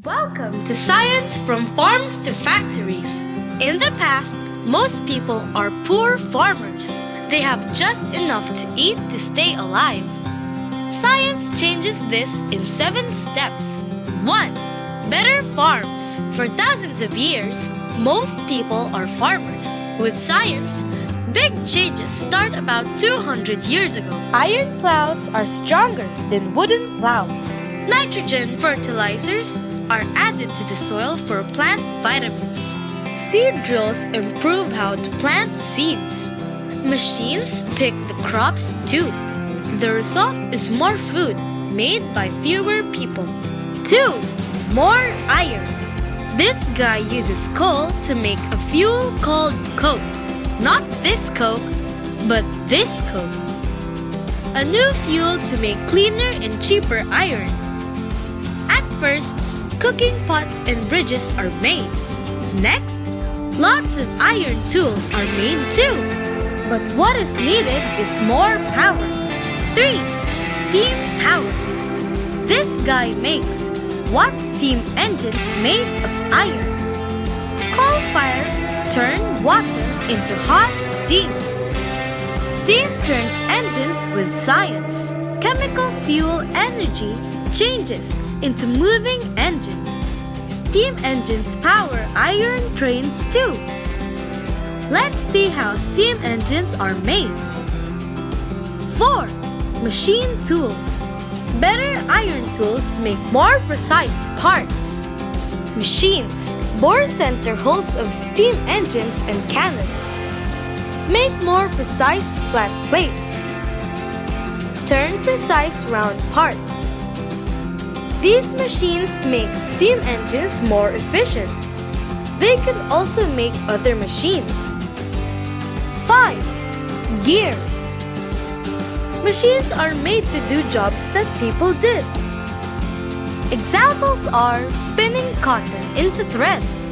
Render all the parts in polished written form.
Welcome to Science from Farms to Factories. In the past, most people are poor farmers. They have just enough to eat to stay alive. Science changes this in 7 steps. 1. Better farms. For thousands of years, most people are farmers. With science, big changes start about 200 years ago. Iron plows are stronger than wooden plows. Nitrogen fertilizers are added to the soil for plant vitamins. Seed drills improve how to plant seeds. Machines pick the crops too. The result is more food made by fewer people. 2. More iron. This guy uses coal to make a fuel called coke. Not this coke, but this coke. A new fuel to make cleaner and cheaper iron. At first, cooking pots and bridges are made. Next, lots of iron tools are made too. But what is needed is more power. 3. Steam power. This guy makes what steam engines made of iron. Coal fires turn water into hot steam. Steam turns engines with science. Chemical fuel energy changes into moving engines. Steam engines power iron trains too. Let's see how steam engines are made. 4. Machine tools. Better iron tools make more precise parts. Machines bore center holes of steam engines and cannons. Make more precise flat plates. Turn precise round parts. These machines make steam engines more efficient. They can also make other machines. 5. Gears. Machines are made to do jobs that people did. Examples are spinning cotton into threads.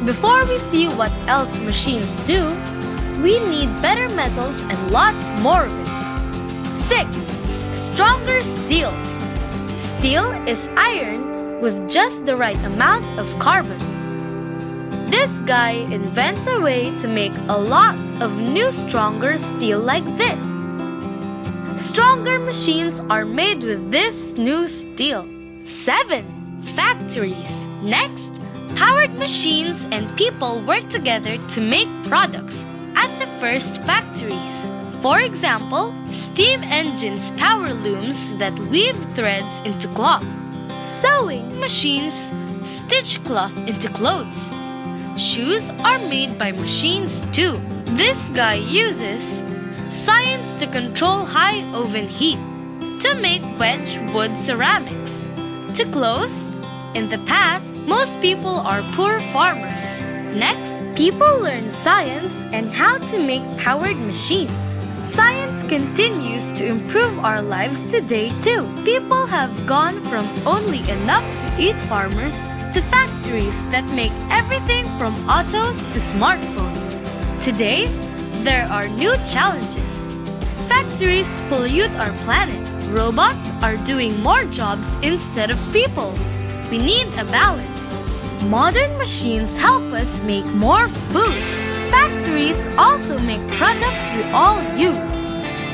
Before we see what else machines do, we need better metals and lots more of it. 6. Stronger steels. Steel is iron with just the right amount of carbon. This guy invents a way to make a lot of new stronger steel like this. Stronger machines are made with this new steel. 7. Factories. Next, powered machines and people work together to make products at the first factories. For example, steam engines power looms that weave threads into cloth. Sewing machines stitch cloth into clothes. Shoes are made by machines too. This guy uses science to control high oven heat to make wedge wood ceramics. To close, in the past, most people are poor farmers. Next, people learn science and how to make powered machines. Science continues to improve our lives today too. People have gone from only enough to eat farmers to factories that make everything from autos to smartphones. Today, there are new challenges. Factories pollute our planet. Robots are doing more jobs instead of people. We need a balance. Modern machines help us make more food. Factories also make products we all use.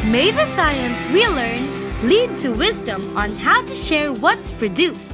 May the science we learn lead to wisdom on how to share what's produced.